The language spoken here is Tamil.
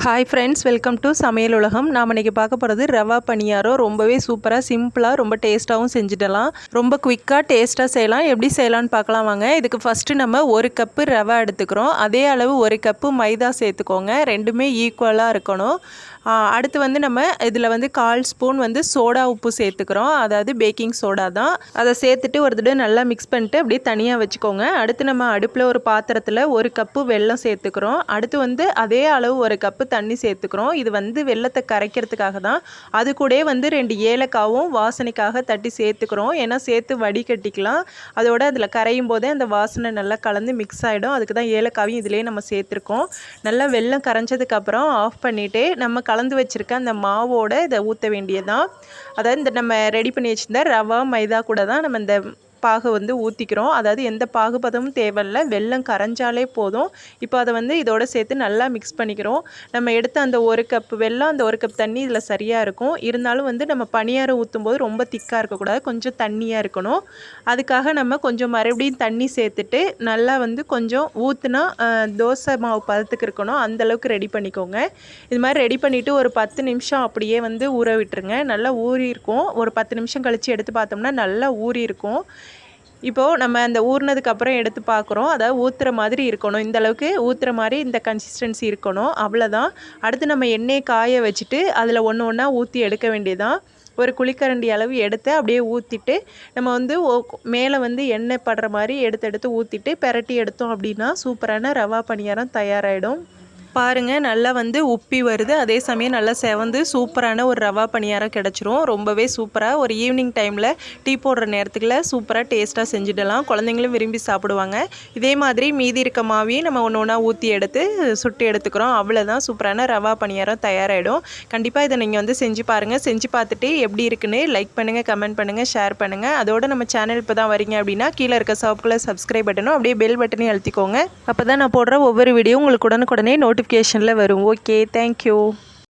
ஹாய் ஃப்ரெண்ட்ஸ், வெல்கம் டு சமையல் உலகம். நாம் இன்றைக்கி பார்க்க போகிறது ரவா பனியாரம். ரொம்பவே சூப்பராக, சிம்பிளாக, ரொம்ப டேஸ்ட்டாகவும் செஞ்சிடலாம். ரொம்ப குயிக்காக டேஸ்ட்டாக செய்யலாம். எப்படி செய்யலான்னு பார்க்கலாம் வாங்க. இதுக்கு ஃபஸ்ட்டு நம்ம 1 கப்பு ரவா எடுத்துக்கிறோம். அதே அளவு 1 கப்பு மைதா சேர்த்துக்கோங்க. ரெண்டுமே ஈக்குவலாக இருக்கணும். அடுத்து வந்து நம்ம இதில் வந்து 1/4 ஸ்பூன் வந்து சோடா உப்பு சேர்த்துக்கிறோம். அதாவது பேக்கிங் சோடா தான். அதை சேர்த்துட்டு ஒரு தடவை நல்லா மிக்ஸ் பண்ணிட்டு அப்படியே தனியாக வச்சுக்கோங்க. அடுத்து நம்ம அடுப்பில் ஒரு பாத்திரத்தில் 1 கப்பு வெல்லம் சேர்த்துக்கிறோம். அடுத்து வந்து அதே அளவு 1 கப்பு தண்ணி சேர்த்துக்கிறோம். இது வந்து வெல்லத்தை கரைக்கிறதுக்காக தான். அது கூட வந்து 2 ஏலக்காவும் வாசனைக்காக தட்டி சேர்த்துக்கிறோம். ஏன்னா சேர்த்து வடிகட்டிக்கலாம். அதோட அதில் கரையும் போதே அந்த வாசனை நல்லா கலந்து மிக்ஸ் ஆகிடும். அதுக்கு தான் ஏலக்காவையும் இதிலே நம்ம சேர்த்துருக்கோம். நல்லா வெல்லம் கரைஞ்சதுக்கப்புறம் ஆஃப் பண்ணிவிட்டு நம்ம கலந்து வச்சுருக்க அந்த மாவோட இதை ஊற்ற வேண்டியதான். அதாவது இந்த நம்ம ரெடி பண்ணி வச்சுருந்த ரவா மைதா கூட தான் நம்ம இந்த பாகு வந்து ஊற்றிக்கிறோம். அதாவது எந்த பாகுபதமும் தேவையில்லை, வெல்லம் கரைஞ்சாலே போதும். இப்போ அதை வந்து இதோட சேர்த்து நல்லா மிக்ஸ் பண்ணிக்கிறோம். நம்ம எடுத்த அந்த 1 கப் வெல்லம், அந்த 1 கப் தண்ணி இதில் சரியாக இருக்கும். இருந்தாலும் வந்து நம்ம பனியாரம் ஊற்றும்போது ரொம்ப திக்காக இருக்கக்கூடாது, கொஞ்சம் தண்ணியாக இருக்கணும். அதுக்காக நம்ம கொஞ்சம் மறுபடியும் தண்ணி சேர்த்துட்டு நல்லா வந்து கொஞ்சம் ஊற்றுனா தோசை மாவு பதத்துக்கு இருக்கணும், அந்தளவுக்கு ரெடி பண்ணிக்கோங்க. இது மாதிரி ரெடி பண்ணிவிட்டு ஒரு 10 நிமிஷம் அப்படியே வந்து ஊற விட்டுருங்க. நல்லா ஊறி இருக்கும். ஒரு 10 நிமிஷம் கழித்து எடுத்து பார்த்தோம்னா நல்லா ஊறி இருக்கும். இப்போது நம்ம அந்த ஊறினதுக்கப்புறம் எடுத்து பார்க்குறோம். அதாவது ஊற்றுற மாதிரி இருக்கணும். இந்த அளவுக்கு ஊற்றுற மாதிரி இந்த கன்சிஸ்டன்சி இருக்கணும். அவ்வளோதான். அடுத்து நம்ம எண்ணெயை காய வச்சுட்டு அதில் ஒன்று ஒன்றா ஊற்றி எடுக்க வேண்டியதான். ஒரு குழிக்கரண்டி அளவு எடுத்து அப்படியே ஊற்றிட்டு நம்ம வந்து மேலே வந்து எண்ணெய் படுற மாதிரி எடுத்து ஊற்றிட்டு பெரட்டி எடுத்தோம் அப்படின்னா சூப்பரான ரவா பனியாரம் தயாராகிடும். பாருங்கள், நல்லா வந்து உப்பி வருது. அதே சமயம் நல்லா செவந்து சூப்பரான ஒரு ரவா பனியாரம் கிடச்சிரும். ரொம்பவே சூப்பராக ஒரு ஈவினிங் டைமில் டீ போடுற நேரத்துக்குள்ள சூப்பராக டேஸ்ட்டாக செஞ்சிடலாம். குழந்தைங்களும் விரும்பி சாப்பிடுவாங்க. இதே மாதிரி மீதி இருக்க மாவையும் நம்ம ஒன்று ஒன்றா ஊற்றி எடுத்து சுட்டு எடுத்துக்கிறோம். அவ்வளோதான், சூப்பரான ரவா பனியாரம் தயாராகிடும். கண்டிப்பாக இதை நீங்கள் வந்து செஞ்சு பாருங்கள். செஞ்சு பார்த்துட்டு எப்படி இருக்குன்னு லைக் பண்ணுங்கள், கமெண்ட் பண்ணுங்கள், ஷேர் பண்ணுங்கள். அதோடு நம்ம சேனல் இப்போ தான் வரீங்க அப்படின்னா கீழே இருக்க சப்ஸ்கிரைப் சப்ஸ்கிரைப் பட்டனும் அப்படியே பெல் பட்டனையும் அழுத்திக்கோங்க. அப்போ தான் நான் போடுற ஒவ்வொரு வீடியோ உங்களுக்கு உடனுக்குடனே நோட்டிஃபிகேஷனில் வரும். Okay, thank you.